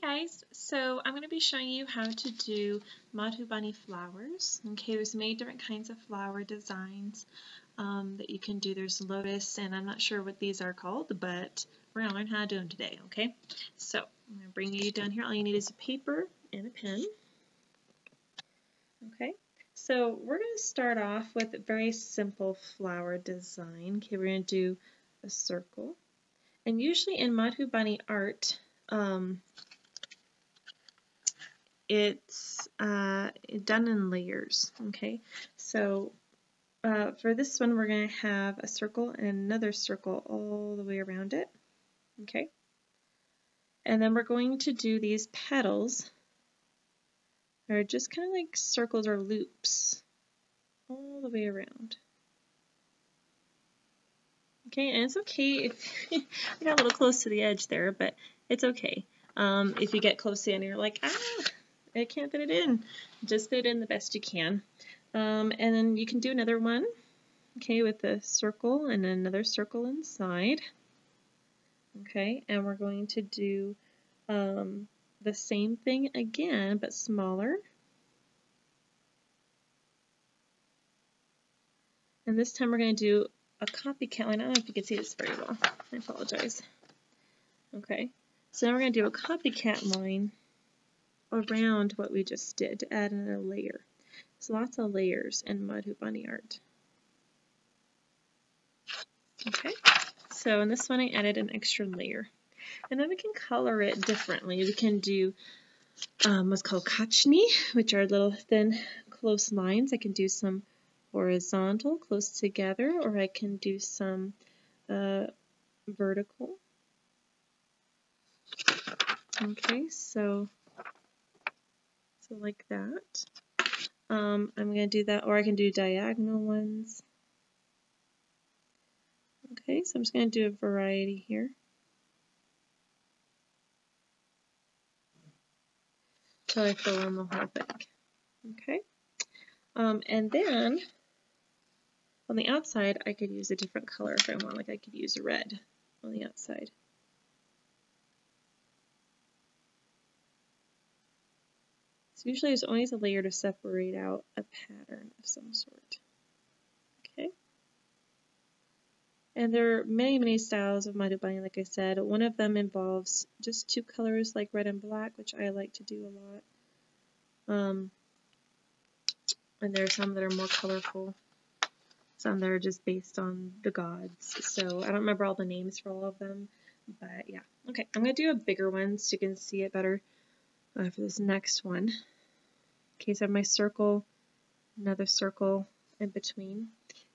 Guys, so I'm going to be showing you how to do Madhubani flowers. Okay, there's many different kinds of flower designs that you can do. There's Lotus, and I'm not sure what these are called, but we're going to learn how to do them today, okay? So I'm going to bring you down here. All you need is a paper and a pen. Okay, so we're going to start off with a very simple flower design. Okay, we're going to do a circle. And usually in Madhubani art, it's done in layers, okay? So for this one, we're going to have a circle and another circle all the way around it, okay? And then we're going to do these petals. They're just kind of like circles or loops all the way around. Okay, and it's okay if I got a little close to the edge there, but it's okay. If you get close in and you're like, I can't fit it in. Just fit it in the best you can. And then you can do another one, okay, with a circle and another circle inside. Okay, and we're going to do the same thing again, but smaller. And this time we're going to do a copycat line. I don't know if you can see this very well. I apologize. Okay, so now we're going to do a copycat line around what we just did to add another layer. There's lots of layers in Madhubani art. Okay, so in this one I added an extra layer. And then we can color it differently. We can do what's called kachni, which are little thin close lines. I can do some horizontal close together, or I can do some vertical. Okay, so like that. I'm going to do that, or I can do diagonal ones. Okay, so I'm just going to do a variety here. Till I fill in the whole thing. Okay, and then on the outside I could use a different color if I want, like I could use red on the outside. So usually there's always a layer to separate out a pattern of some sort. Okay. And there are many styles of Madhubani, like I said. One of them involves just two colors like red and black, which I like to do a lot. And there are some that are more colorful. Some that are just based on the gods. So I don't remember all the names for all of them, but yeah. Okay, I'm going to do a bigger one so you can see it better for this next one. Okay, so I have my circle, another circle in between.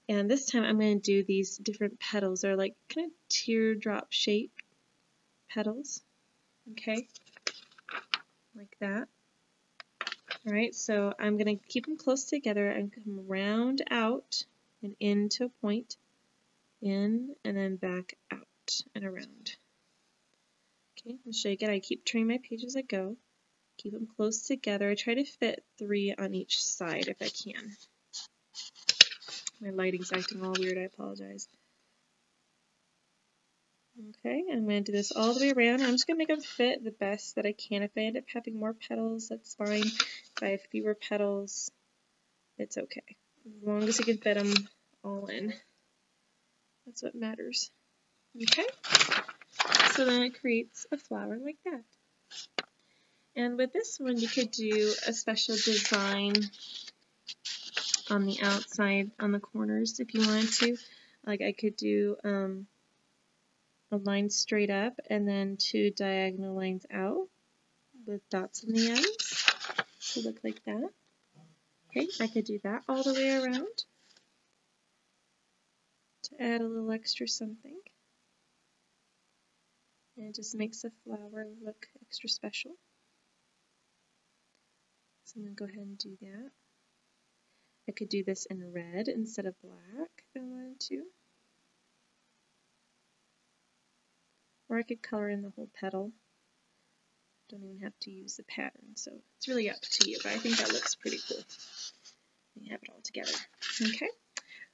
And this time I'm going to do these different petals. They're like kind of teardrop shaped petals. Okay, like that. Alright, so I'm going to keep them close together and come round out and into a point, in and then back out and around. Okay, I'll show you again. I keep turning my page as I go. Keep them close together. I try to fit 3 on each side if I can. My lighting's acting all weird, I apologize. Okay, I'm going to do this all the way around. I'm just going to make them fit the best that I can. If I end up having more petals, that's fine. If I have fewer petals, it's okay. As long as you can fit them all in. That's what matters. Okay, so then it creates a flower like that. And with this one, you could do a special design on the outside, on the corners, if you wanted to. Like I could do a line straight up and then 2 diagonal lines out with dots in the ends to look like that. Okay, I could do that all the way around to add a little extra something. And it just makes the flower look extra special. So I'm going to go ahead and do that. I could do this in red instead of black if I wanted to. Or I could color in the whole petal. Don't even have to use the pattern, so it's really up to you, but I think that looks pretty cool. You have it all together. Okay?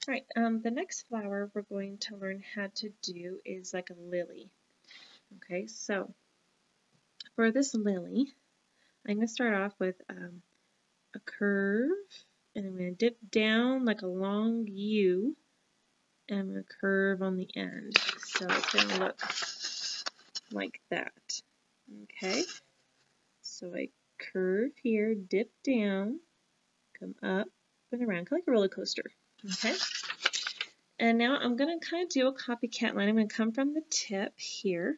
Alright, the next flower we're going to learn how to do is like a lily. Okay, so for this lily, I'm going to start off with a curve, and I'm going to dip down like a long U, and I'm going to curve on the end. So it's going to look like that. Okay, so I curve here, dip down, come up and around, kind of like a roller coaster. Okay, and now I'm going to kind of do a copycat line. I'm going to come from the tip here,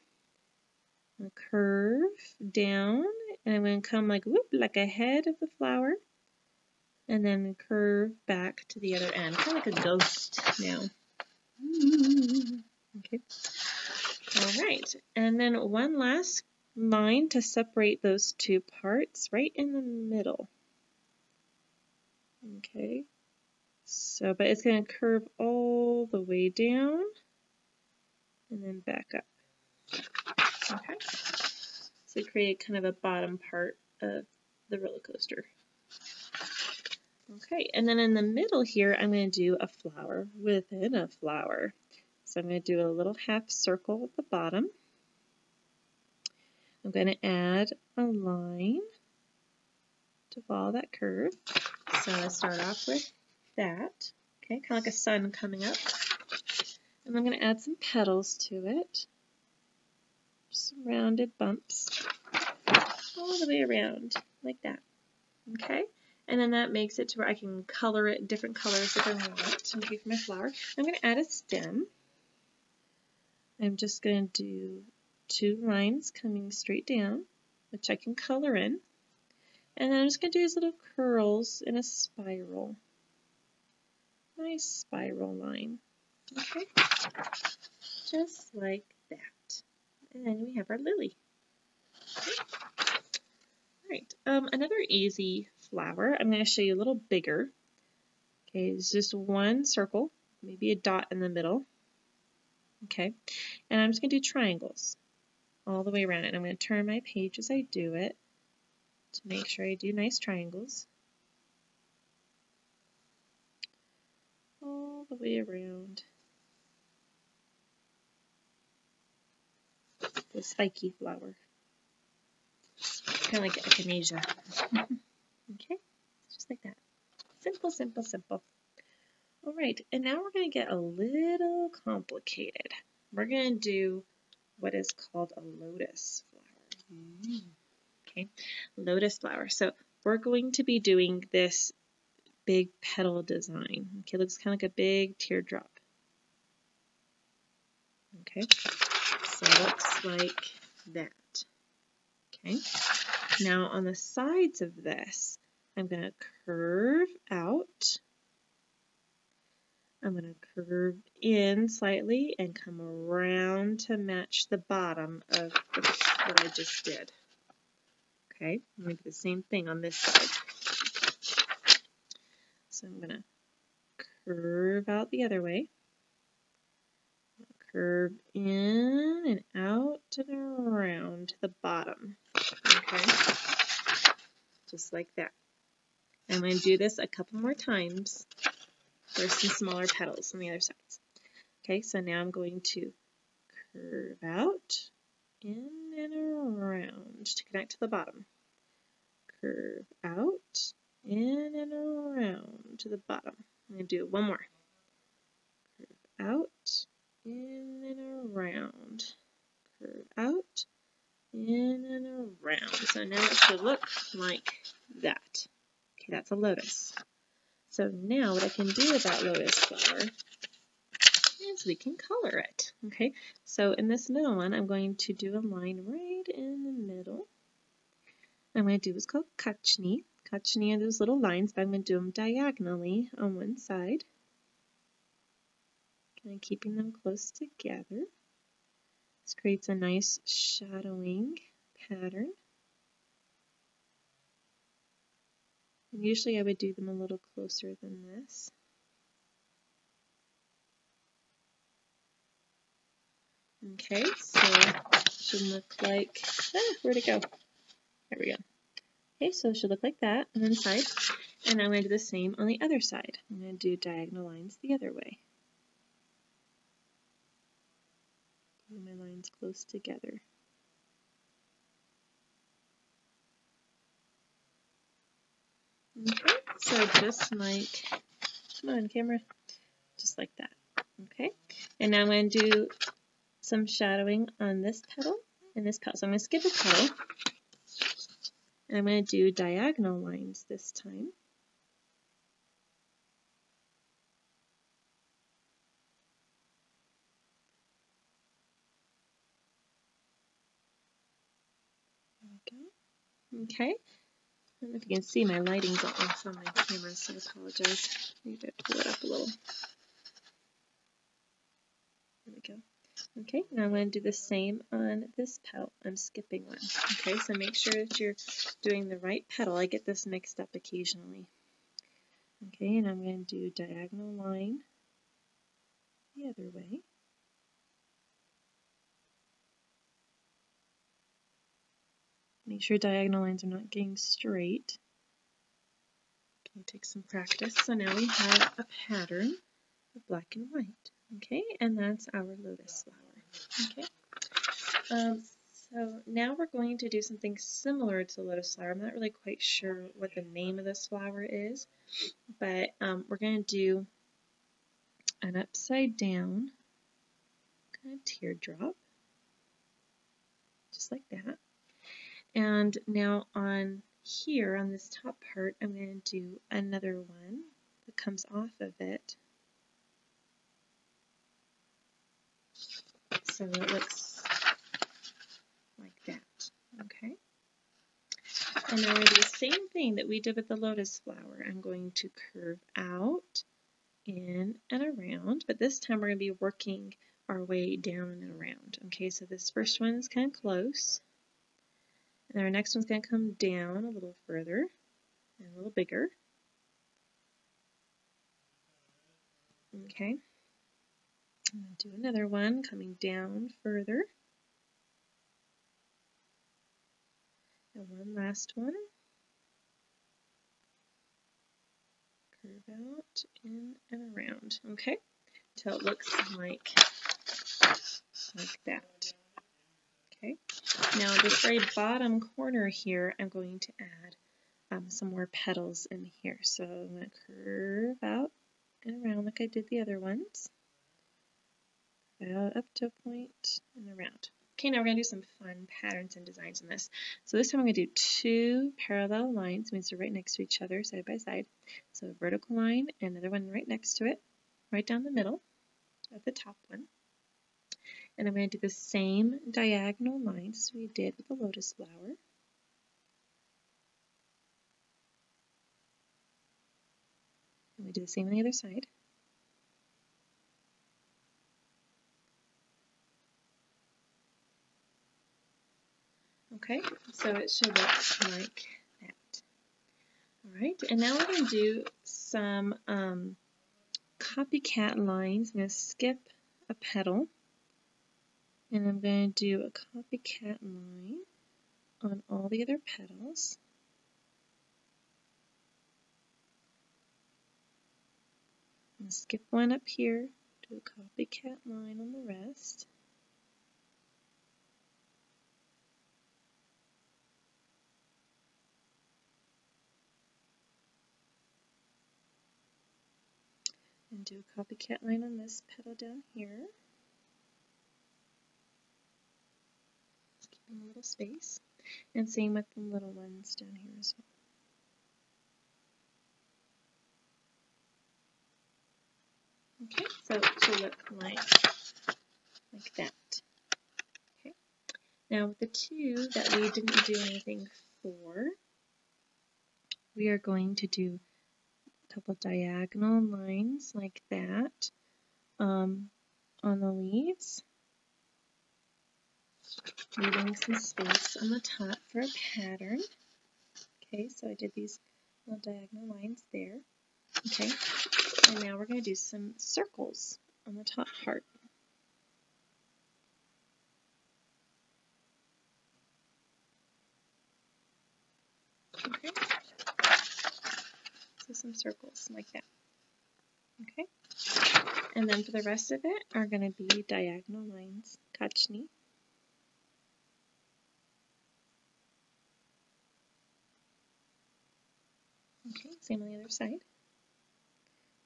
I'm going to curve down, and I'm going to come like whoop, like a head of the flower, and then curve back to the other end, kind of like a ghost now. Okay. All right, and then one last line to separate those two parts right in the middle. Okay, so but it's going to curve all the way down and then back up. Okay, so create kind of a bottom part of the roller coaster. Okay, and then in the middle here, I'm going to do a flower within a flower. So I'm going to do a little half circle at the bottom. I'm going to add a line to follow that curve. So I start off with that, okay, kind of like a sun coming up. And I'm going to add some petals to it, some rounded bumps, all the way around, like that, okay? And then that makes it to where I can color it different colors if I want, okay, for my flower. I'm going to add a stem. I'm just going to do 2 lines coming straight down, which I can color in. And then I'm just going to do these little curls in a spiral. Nice spiral line. Okay? Just like that. And then we have our lily. Okay. Alright, another easy flower. I'm going to show you a little bigger. Okay, it's just one circle, maybe a dot in the middle. Okay, and I'm just going to do triangles all the way around it. I'm going to turn my page as I do it to make sure I do nice triangles all the way around the spiky flower, kind of like echinacea. Okay, just like that. Simple, simple, simple. All right, and now we're going to get a little complicated. We're going to do what is called a lotus flower. Okay, lotus flower. So we're going to be doing this big petal design. Okay, it looks kind of like a big teardrop. Okay, so it looks like that. Okay, now on the sides of this, I'm going to curve out. I'm going to curve in slightly and come around to match the bottom of what I just did. Okay, I'm going to do the same thing on this side. So I'm going to curve out the other way. Curve in and out and around to the bottom. Okay, just like that. I'm going to do this a couple more times. There's some smaller petals on the other sides. Okay, so now I'm going to curve out, in and around to connect to the bottom. Curve out, in and around to the bottom. I'm going to do it one more. Curve out, in and around. Curve out, in and around. So now it should look like that. Okay, that's a lotus. So now what I can do with that lotus flower is we can color it. Okay, so in this middle one, I'm going to do a line right in the middle. I'm going to do what's called kachni. Kachni are those little lines, but I'm going to do them diagonally on one side. Kind of keeping them close together. This creates a nice shadowing pattern. And usually I would do them a little closer than this. Okay, so it should look like, where'd it go? There we go. Okay, so it should look like that on one side. And I'm going to do the same on the other side. I'm going to do diagonal lines the other way. Put my lines close together. Okay, so just like, come on camera, just like that. Okay, and now I'm going to do some shadowing on this petal and this petal. So I'm going to skip a petal, and I'm going to do diagonal lines this time. There we go. Okay. I don't know if you can see, my lighting's off on my camera, so I apologize. Maybe I pull it up a little. There we go. Okay, now I'm going to do the same on this petal. I'm skipping one. Okay, so make sure that you're doing the right petal. I get this mixed up occasionally. Okay, and I'm going to do diagonal line the other way. Make sure diagonal lines are not getting straight. Okay, take some practice. So now we have a pattern of black and white. Okay, and that's our lotus flower. Okay, so now we're going to do something similar to lotus flower. I'm not really quite sure what the name of this flower is, but we're going to do an upside down kind of teardrop, just like that. And now on here, on this top part, I'm going to do another one that comes off of it. So it looks like that, okay? And now we're going to do the same thing that we did with the lotus flower. I'm going to curve out, in, and around, but this time we're going to be working our way down and around. Okay, so this first one is kind of close. And our next one's going to come down a little further and a little bigger. Okay. I'm going to do another one coming down further. And one last one. Curve out, in, and around. Okay. Until it looks like that. Okay. Now this very bottom corner here, I'm going to add some more petals in here. So I'm going to curve out and around like I did the other ones. Out up to a point and around. Okay, now we're going to do some fun patterns and designs in this. So this time I'm going to do two parallel lines, means they're right next to each other, side by side. So a vertical line and another one right next to it, right down the middle of the top one. And I'm going to do the same diagonal lines as we did with the lotus flower. And we do the same on the other side. Okay, so it should look like that. All right, and now we're going to do some copycat lines. I'm going to skip a petal, and I'm going to do a copycat line on all the other petals. I'm going to skip one up here, do a copycat line on the rest. And do a copycat line on this petal down here. Just keeping a little space. And same with the little ones down here as well. Okay, so it should look like that. Okay. Now with the two that we didn't do anything for, we are going to do a couple diagonal lines like that on the leaves, leaving some space on the top for a pattern. Okay, so I did these little diagonal lines there. Okay, and now we're going to do some circles on the top part. Okay, so some circles like that. Okay, and then for the rest of it are going to be diagonal lines, kachni. Okay, same on the other side.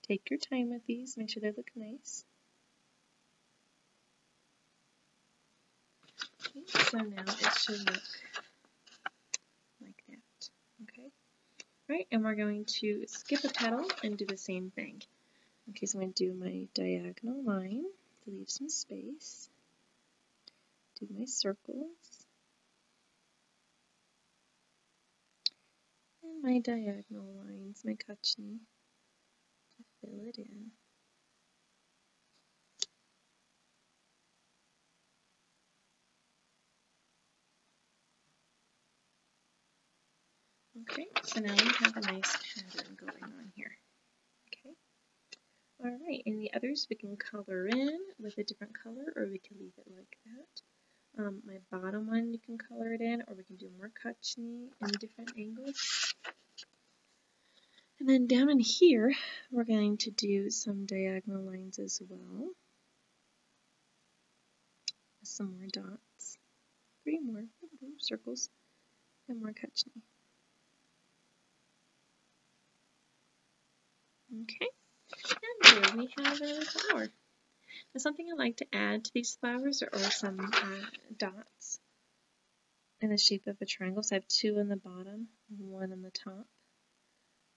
Take your time with these, make sure they look nice. Okay, so now it should look like that. Okay, all right, and we're going to skip a petal and do the same thing. Okay, so I'm going to do my diagonal line to leave some space. Do my circles. And my diagonal lines, my kachni, to fill it in. Okay, so now we have a nice pattern going on here. Okay, all right, and the others we can color in with a different color, or we can leave it like that. My bottom one you can color it in, or we can do more kachni in different angles. And then down in here, we're going to do some diagonal lines as well. Some more dots, 3 more circles, and more kachni. Okay, and there we have another flower. Now something I like to add to these flowers are some dots in the shape of a triangle. So I have 2 on the bottom, 1 on the top.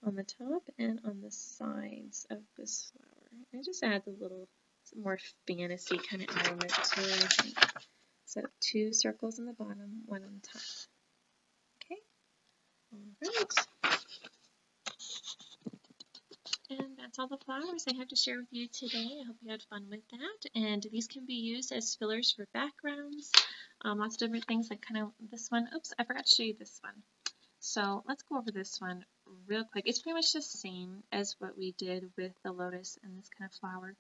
On the top and on the sides of this flower. It just adds a little more fantasy kind of element to it, I think. So 2 circles on the bottom, 1 on the top. Okay, all right. And that's all the flowers I have to share with you today. I hope you had fun with that. And these can be used as fillers for backgrounds, lots of different things, like kind of this one. Oops, I forgot to show you this one. So let's go over this one real quick. It's pretty much the same as what we did with the lotus and this kind of flower.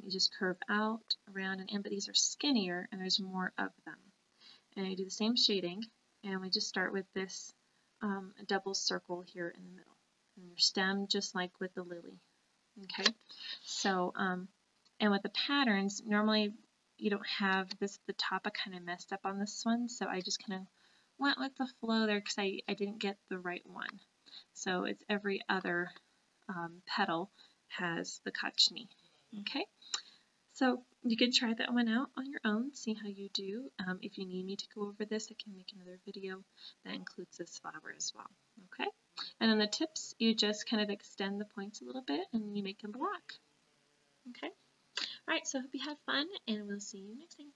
You just curve out, around, and in, but these are skinnier and there's more of them. And you do the same shading, and we just start with this double circle here in the middle. And your stem, just like with the lily. Okay, so, and with the patterns, normally you don't have this at the top. I kind of messed up on this one, so I just kind of went with the flow there because I didn't get the right one. So it's every other petal has the kachni. Okay, so you can try that one out on your own, see how you do. If you need me to go over this, I can make another video that includes this flower as well. Okay, and on the tips, you just kind of extend the points a little bit and you make them black. Okay, all right, so I hope you have fun, and we'll see you next time.